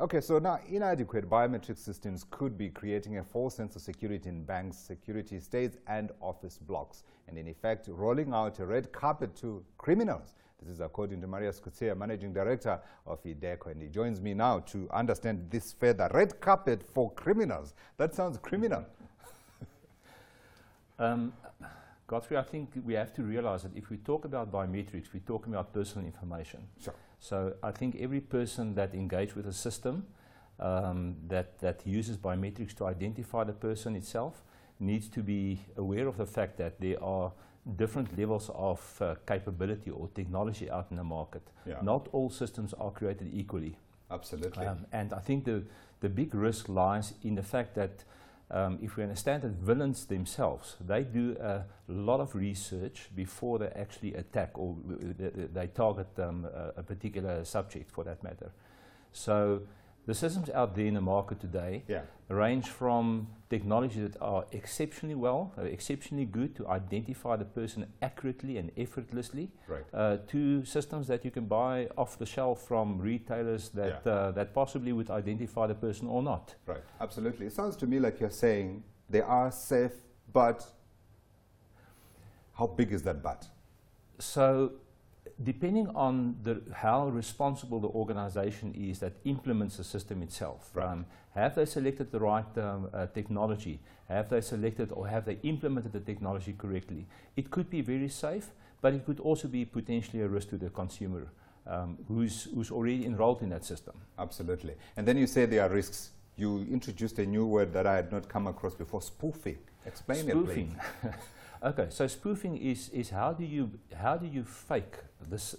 Okay, so now inadequate biometric systems could be creating a false sense of security in banks, security states, and office blocks, and in effect rolling out a red carpet to criminals. This is according to Marius Coetzee, Managing Director of Ideco, and he joins me now to understand this further. Red carpet for criminals. That sounds criminal. Godfrey, I think we have to realize that if we talk about biometrics, we're talking about personal information. Sure. So I think every person that engages with a system that uses biometrics to identify the person itself needs to be aware of the fact that there are different levels of capability or technology out in the market. Yeah. Not all systems are created equally. Absolutely. And I think the big risk lies in the fact that if we understand that villains themselves, they do a lot of research before they actually attack or they target a particular subject for that matter. So the systems out there in the market today range from technology that are exceptionally exceptionally good to identify the person accurately and effortlessly, to systems that you can buy off the shelf from retailers that, that possibly would identify the person or not. Right, absolutely. It sounds to me like you're saying they are safe, but how big is that but? So depending on how responsible the organization is that implements the system itself, have they selected the right technology? Have they selected or have they implemented the technology correctly? It could be very safe, but it could also be potentially a risk to the consumer who's already enrolled in that system. Absolutely. And then you say there are risks. You introduced a new word that I had not come across before, spoofing. Explain it, please. Okay, so spoofing is how do you fake this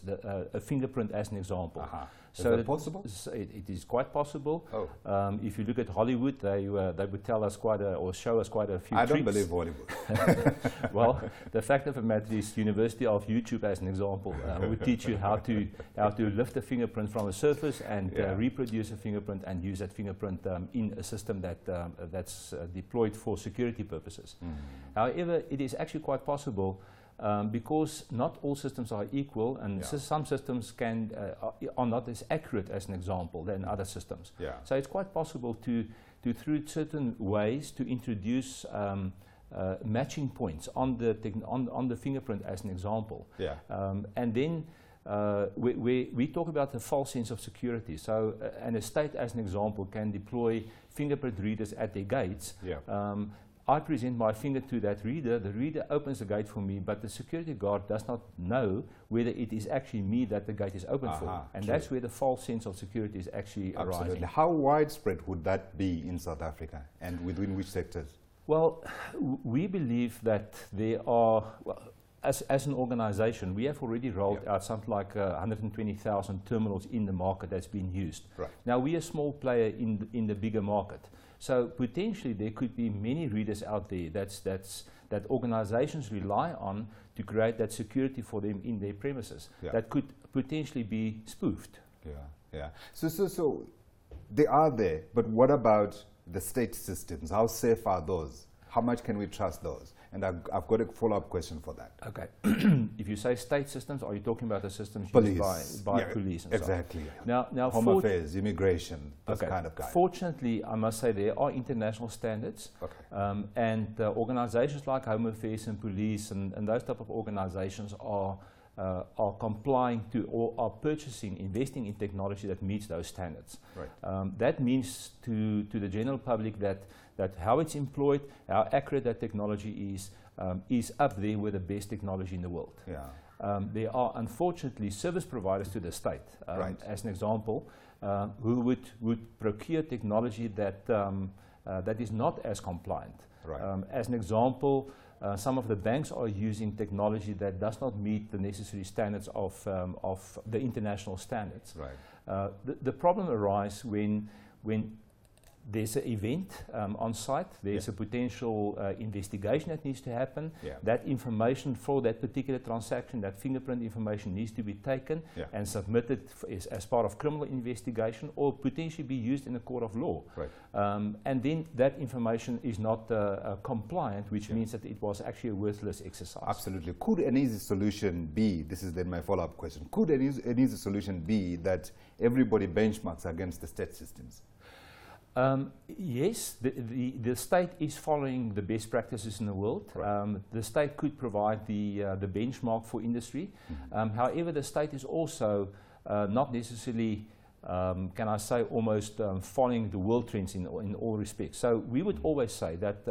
a fingerprint as an example? So is that possible? It is quite possible. Oh. If you look at Hollywood, they would tell us or show us quite a few I tricks. don't believe Hollywood. Well, the fact of the matter is, University of YouTube, as an example, would teach you how to lift a fingerprint from a surface and reproduce a fingerprint and use that fingerprint in a system that's deployed for security purposes. However, it is actually quite possible. Because not all systems are equal, and some systems are not as accurate, as an example, than other systems. So it's quite possible to through certain ways, to introduce matching points on the fingerprint, as an example. And then we talk about the false sense of security. So an estate, as an example, can deploy fingerprint readers at their gates. I present my finger to that reader, the reader opens the gate for me, but the security guard does not know whether it is actually me that the gate is open for. And that's where the false sense of security is actually arising. How widespread would that be in South Africa, and within which sectors? Well, we believe that there are, as an organization, we have already rolled out something like 120,000 terminals in the market that's been used. Now, we're a small player in the bigger market. So potentially there could be many readers out there that organizations rely on to create that security for them in their premises that could potentially be spoofed. So they are there, but what about the state systems? How safe are those? How much can we trust those? And I've got a follow-up question for that. Okay. If you say state systems, are you talking about the systems used by police and exactly. So now Home Affairs, immigration, those kind of guys. Fortunately, I must say there are international standards, and organizations like Home Affairs and police and those type of organizations are complying to or are investing in technology that meets those standards. That means to the general public that how it's employed, how accurate that technology is up there with the best technology in the world. There are unfortunately service providers to the state, as an example, who would procure technology that is not as compliant. As an example, some of the banks are using technology that does not meet the necessary standards of the international standards. The problem arises when there's an event on site, there's a potential investigation that needs to happen. That information for that particular transaction, that fingerprint information needs to be taken and submitted as part of criminal investigation or potentially be used in a court of law. And then that information is not compliant, which means that it was actually a worthless exercise. Absolutely. Could an easy solution be, this is then my follow-up question, could an easy solution be that everybody benchmarks against the state systems? Yes, the state is following the best practices in the world. The state could provide the benchmark for industry. However, the state is also not necessarily, can I say, almost following the world trends in all respects. So we would always say that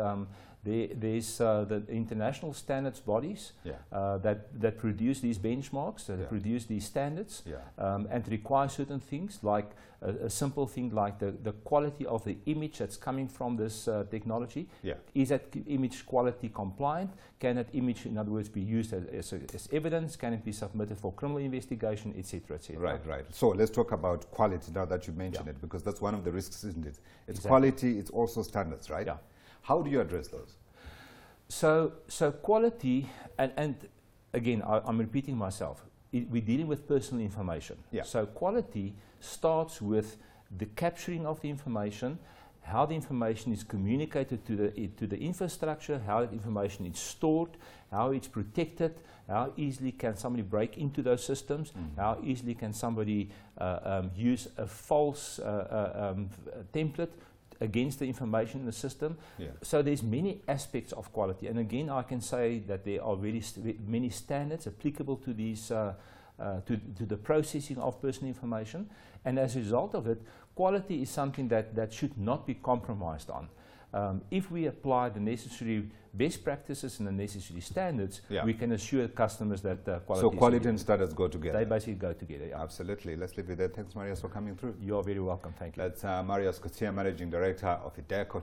there's the international standards bodies that produce these benchmarks, that produce these standards, and require certain things, like a simple thing like the quality of the image that's coming from this technology. Is that image quality compliant? Can that image, in other words, be used as evidence? Can it be submitted for criminal investigation, etc., etc.? Right. So let's talk about quality now that you mentioned it, because that's one of the risks, isn't it? It's quality, it's also standards, right? How do you address those? So quality, and again, I'm repeating myself, we're dealing with personal information. So quality starts with the capturing of the information, how the information is communicated to the infrastructure, how that information is stored, how it's protected, how easily can somebody break into those systems, how easily can somebody use a false template against the information in the system. So there's many aspects of quality, and again I can say that there are really many standards applicable to these to the processing of personal information, and as a result of it, quality is something that should not be compromised on. If we apply the necessary best practices and the necessary standards, we can assure customers that quality. So quality and standards go together. They basically go together. Absolutely. Let's leave it there. Thanks, Marius, for coming through. You are very welcome. Thank you. That's Marius Coetzee, Managing Director of Ideco.